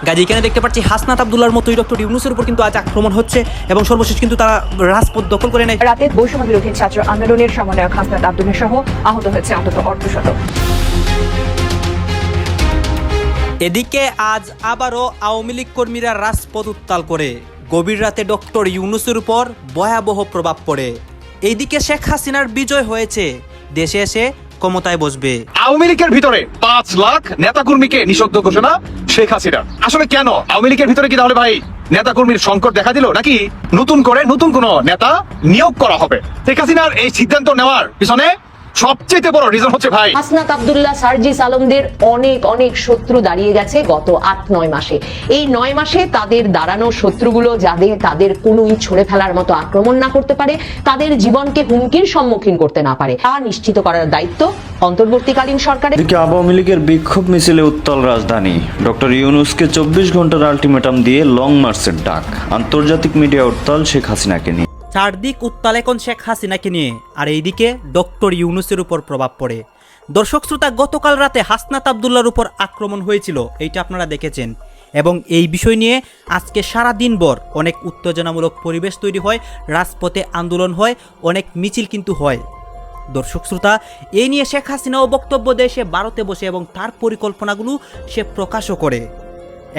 গাজী এখানে দেখতে পাচ্ছি হাসনাত আব্দুল্লাহর মতোই ডক্টর ইউনূসের উপর কিন্তু আজ আক্রমণ হচ্ছে এবং সর্বশেষ কিন্তু তারা রাজপথ দখল করে নেয়। রাতে বৈষম্য বিরোধী ছাত্র আন্দোলনের সমন্বয়ক হাসনাত আব্দুল্লাহ সহ আহত হয়েছে অন্তত 100। এদিকে আজ আবারও আওয়ামী লীগ কর্মীরা রাজপথ উত্তাল করে গভীর রাতে ডক্টর ইউনূসের উপর ভয়াবহ প্রভাব পড়ে। এইদিকে শেখ হাসিনার বিজয় হয়েছে, দেশে এসে ক্ষমতায় বসবে। আওয়ামী লীগের ভিতরে 5 লাখ নেতাকর্মীকে নিষিদ্ধ ঘোষণা শেখ হাসিনা। আসলে কেন আওয়ামী লীগের ভিতরে কি তাহলে ভাই নেতাকর্মীর সংকট দেখা দিল, নাকি নতুন করে নতুন কোন নেতা নিয়োগ করা হবে? শেখ হাসিনার এই সিদ্ধান্ত নেওয়ার পিছনে সবচেয়ে বড় রিজন হচ্ছে ভাই হাসনাত আব্দুল্লাহ সার্জিস আলমদের অনেক শত্রু দাঁড়িয়ে গেছে গত 8-9 মাসে। এই 9 মাসে তাদের দাঁড়ানো শত্রুগুলো যাদের তাদের কোনোই ছড়ে ফেলার মতো আক্রমণ না করতে পারে, তাদের জীবনকে হুমকির সম্মুখীন করতে না পারে, তা নিশ্চিত করার দায়িত্ব অন্তর্বর্তীকালীন সরকারের। এদিকে আওয়ামী লীগের বিক্ষোভ মিছিলে উত্তাল রাজধানী। ডক্টর ইউনূসকে 24 ঘন্টার আলটিমেটাম দিয়ে লং মার্চের ডাক। আন্তর্জাতিক মিডিয়া উত্তাল শেখ হাসিনাকে নিয়ে। চারদিক উত্তাল এখন শেখ হাসিনাকে নিয়ে, আর এইদিকে ডক্টর ইউনূসের উপর প্রভাব পড়ে। দর্শক শ্রোতা, গতকাল রাতে হাসনাত আব্দুল্লাহর উপর আক্রমণ হয়েছিল, এইটা আপনারা দেখেছেন, এবং এই বিষয় নিয়ে আজকে সারা দিনভর অনেক উত্তেজনামূলক পরিবেশ তৈরি হয়, রাজপথে আন্দোলন হয়, অনেক মিছিল কিন্তু হয়। দর্শক শ্রোতা, এই নিয়ে শেখ হাসিনাও বক্তব্য দেয় সে ভারতে বসে এবং তার পরিকল্পনাগুলো সে প্রকাশও করে।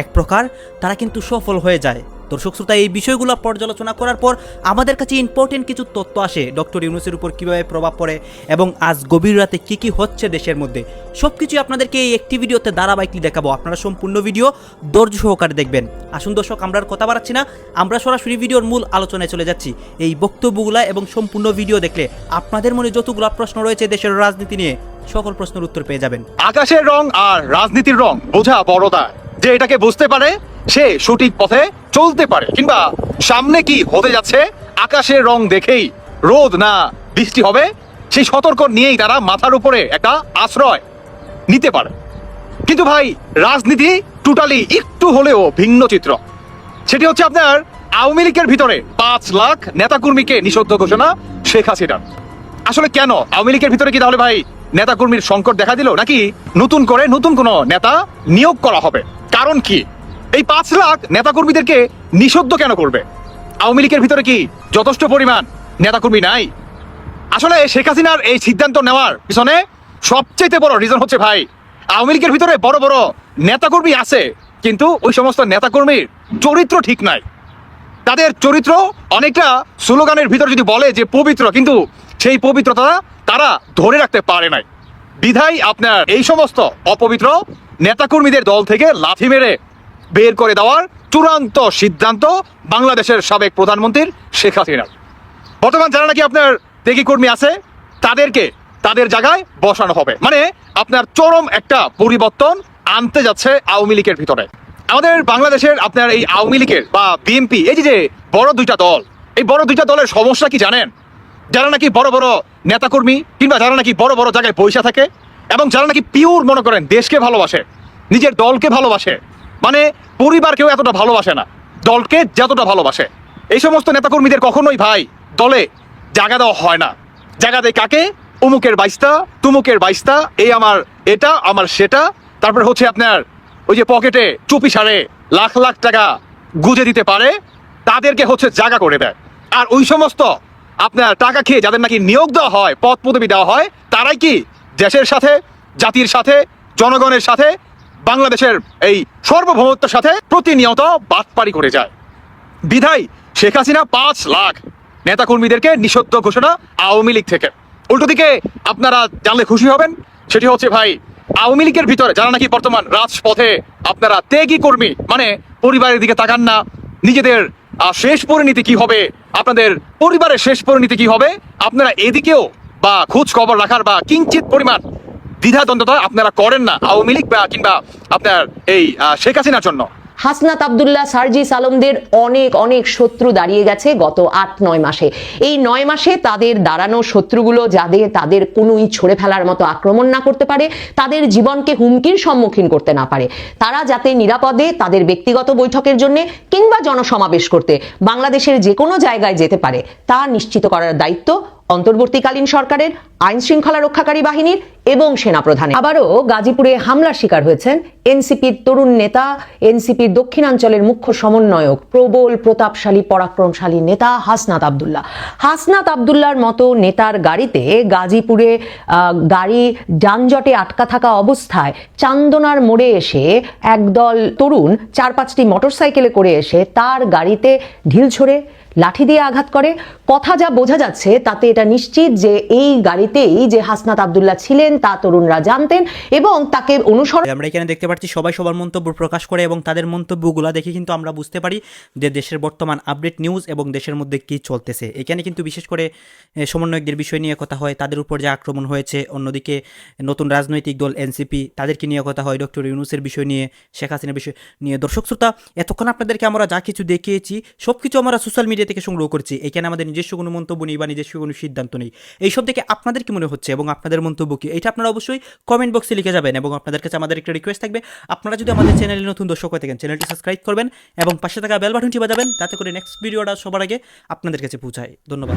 এক প্রকার তারা কিন্তু সফল হয়ে যায়। দর্শক শ্রোতা, এই বিষয়গুলো পর্যালোচনা করার পর আমাদের কাছে ইম্পর্টেন্ট কিছু তথ্য আসে ডক্টর ইউনূসের উপর কীভাবে প্রভাব পড়ে এবং আজ গভীর রাতে কী হচ্ছে দেশের মধ্যে, সব কিছুই আপনাদেরকে এই একটি ভিডিওতে ধারাবাহিকলি দেখাবো। আপনারা সম্পূর্ণ ভিডিও ধৈর্য সহকারে দেখবেন। আসুন দর্শক, আমরা আর কথা বাড়াচ্ছি না, আমরা সরাসরি ভিডিওর মূল আলোচনায় চলে যাচ্ছি। এই বক্তব্যগুলো এবং সম্পূর্ণ ভিডিও দেখলে আপনাদের মনে যতগুলো প্রশ্ন রয়েছে দেশের রাজনীতি নিয়ে, সকল প্রশ্নের উত্তর পেয়ে যাবেন। আকাশের রং আর রাজনীতির রং বোঝা বড়দা, যে এটাকে বুঝতে পারে সে সঠিক পথে চলতে পারে, কিংবা সামনে কি হতে যাচ্ছে আকাশের রং দেখেই রোদ না বৃষ্টি হবে সেই সতর্ক নিয়েই তারা মাথার উপরে একটা আশ্রয় নিতে পারে। কিন্তু ভাই রাজনীতি টোটালি একটু হলেও ভিন্ন চিত্র। সেটি হচ্ছে আপনার আওয়ামী লীগের ভিতরে 5 লাখ নেতাকর্মীকে নিষিদ্ধ ঘোষণা শেখ হাসিনার। আসলে কেন আওয়ামী লীগের ভিতরে কি তাহলে ভাই নেতাকর্মীর সংকট দেখা দিল, নাকি নতুন করে নতুন কোন নেতা নিয়োগ করা হবে? কারণ কি এই 5 লাখ নেতাকর্মীদেরকে নিষিদ্ধ কেন করবে? আওয়ামী লীগের ভিতরে কি যথেষ্ট পরিমাণ নেতাকর্মী নাই? আসলে শেখ হাসিনার এই সিদ্ধান্ত নেওয়ার পিছনে সবচেয়ে বড় রিজন হচ্ছে ভাই আওয়ামী লীগের ভিতরে বড় বড় নেতাকর্মী আছে, কিন্তু ওই সমস্ত নেতাকর্মীর চরিত্র ঠিক নাই। তাদের চরিত্র অনেকটা স্লোগানের ভিতর যদি বলে যে পবিত্র, কিন্তু সেই পবিত্রতা তারা ধরে রাখতে পারে নাই। বিধায় আপনার এই সমস্ত অপবিত্র নেতাকর্মীদের দল থেকে লাথি মেরে বের করে দেওয়ার চূড়ান্ত সিদ্ধান্ত বাংলাদেশের সাবেক প্রধানমন্ত্রীর শেখ হাসিনার। বর্তমান যারা নাকি আপনার ত্যাগী কর্মী আছে তাদেরকে তাদের জায়গায় বসানো হবে, মানে আপনার চরম একটা পরিবর্তন আনতে যাচ্ছে আওয়ামী লীগের ভিতরে। আমাদের বাংলাদেশের আপনার এই আওয়ামী লীগের বা বিএনপি, এই যে বড় দুইটা দল, এই বড় দুইটা দলের সমস্যা কি জানেন? যারা নাকি বড় বড় নেতাকর্মী কিংবা যারা নাকি বড় বড় জায়গায় পয়সা থাকে এবং যারা নাকি পিওর মনে করেন দেশকে ভালোবাসে, নিজের দলকে ভালোবাসে, মানে পরিবারকেও এতটা ভালোবাসে না, দলকে যতটা ভালোবাসে, এই সমস্ত নেতাকর্মীদের কখনোই ভাই দলে জায়গা দেওয়া হয় না। জায়গা দেয় কাকে? অমুকের বাইস্তা, তুমুকের বাইস্তা, এই আমার এটা আমার সেটা, তারপরে হচ্ছে আপনার ওই যে পকেটে চুপি সারে লাখ লাখ টাকা গুজে দিতে পারে, তাদেরকে হচ্ছে জায়গা করে দেয়। আর ওই সমস্ত আপনার টাকা খেয়ে যাদের নাকি নিয়োগ দেওয়া হয়, পদ পদবি দেওয়া হয়, তারাই কি দেশের সাথে, জাতির সাথে, জনগণের সাথে, বাংলাদেশের এই সার্বভৌমত্বের সাথে প্রতিনিয়ত বাটপারি করে যায়। বিধায় শেখ হাসিনা 5 লাখ নেতাকর্মীদেরকে নিষিদ্ধ ঘোষণা আওয়ামী লীগ থেকে। উল্টো দিকে আপনারা জানলে খুশি হবেন, সেটি হচ্ছে ভাই আওয়ামী লীগের ভিতরে যারা নাকি বর্তমান রাজপথে আপনারা ত্যাগী কর্মী, মানে পরিবারের দিকে তাকান না, নিজেদের শেষ পরিণতি কি হবে, আপনাদের পরিবারের শেষ পরিণতি কি হবে, আপনারা এদিকেও বা খোঁজ খবর রাখার বা কিঞ্চিত পরিমাণ দ্বিধাদ্বন্দ্বতা আপনারা করেন না আওয়ামী লীগ বা কিংবা আপনার এই শেখ হাসিনার জন্য। হাসনাত আব্দুল্লাহ সার্জিস আলমদের অনেক শত্রু দাঁড়িয়ে গেছে গত 8-9 মাসে। এই 9 মাসে তাদের দাঁড়ানো শত্রুগুলো যাদের তাদের কোনোই ছড়ে ফেলার মতো আক্রমণ না করতে পারে, তাদের জীবনকে হুমকির সম্মুখীন করতে না পারে, তারা যাতে নিরাপদে তাদের ব্যক্তিগত বৈঠকের জন্য কিংবা জনসমাবেশ করতে বাংলাদেশের যে কোনো জায়গায় যেতে পারে, তা নিশ্চিত করার দায়িত্ব অন্তর্বর্তীকালীন সরকারের, আইন শৃঙ্খলা রক্ষাকারী বাহিনীর এবং সেনাপ্রধান। আবারও গাজীপুরে হামলার শিকার হয়েছেন এনসিপির তরুণ নেতা, এনসিপির দক্ষিণাঞ্চলের মুখ্য সমন্বয়ক, প্রবল প্রতাপশালী পরাক্রমশালী নেতা হাসনাত আব্দুল্লাহ। হাসনাত আব্দুল্লাহর মতো নেতার গাড়িতে গাজীপুরে গাড়ি যানজটে আটকা থাকা অবস্থায় চান্দনার মোড়ে এসে একদল তরুণ 4-5টি মোটরসাইকেলে করে এসে তার গাড়িতে ঢিল ছোড়ে, লাঠি দিয়ে আঘাত করে। কথা যা বোঝা যাচ্ছে তাতে এটা নিশ্চিত যে এই গাড়িতেই যে হাসনাত আব্দুল্লাহ ছিলেন তা তরুণরা জানতেন এবং তাকে অনুসরণ। আমরা এখানে দেখতে পাচ্ছি সবাই সবার মন্তব্য প্রকাশ করে এবং তাদের মন্তব্যগুলো দেখে কিন্তু আমরা বুঝতে পারি যে দেশের বর্তমান আপডেট নিউজ এবং দেশের মধ্যে কি চলতেছে। এখানে কিন্তু বিশেষ করে সমন্বয়কদের বিষয় নিয়ে কথা হয়, তাদের উপর যে আক্রমণ হয়েছে, অন্যদিকে নতুন রাজনৈতিক দল এনসিপি তাদেরকে নিয়ে কথা হয়, ডক্টর ইউনূসের বিষয় নিয়ে, শেখ হাসিনার বিষয় নিয়ে। দর্শক শ্রোতা, এতক্ষণ আপনাদেরকে আমরা যা কিছু দেখিয়েছি সব কিছু আমরা সোশ্যাল মিডিয়া থেকে সংগ্রহ করছি। এখানে আমাদের নিজস্ব কোনো মন্তব্য নেই বা নিজস্ব কোনো সিদ্ধান্ত নেই। এইসব থেকে আপনাদের কি মনে হচ্ছে এবং আপনাদের মন্তব্য কি, এটা আপনারা অবশ্যই কমেন্ট বক্সে লিখে যাবেন। এবং আপনাদের কাছে আমাদের একটা রিকোয়েস্ট থাকবে, আপনারা যদি আমাদের চ্যানেলে নতুন দর্শক হয়ে থাকেন চ্যানেলটি সাবস্ক্রাইব করবেন এবং পাশে থাকা বেল বাটনটি বাজাবেন, যাতে করে নেক্সট ভিডিওটা সবার আগে আপনাদের কাছে পৌঁছায়। ধন্যবাদ।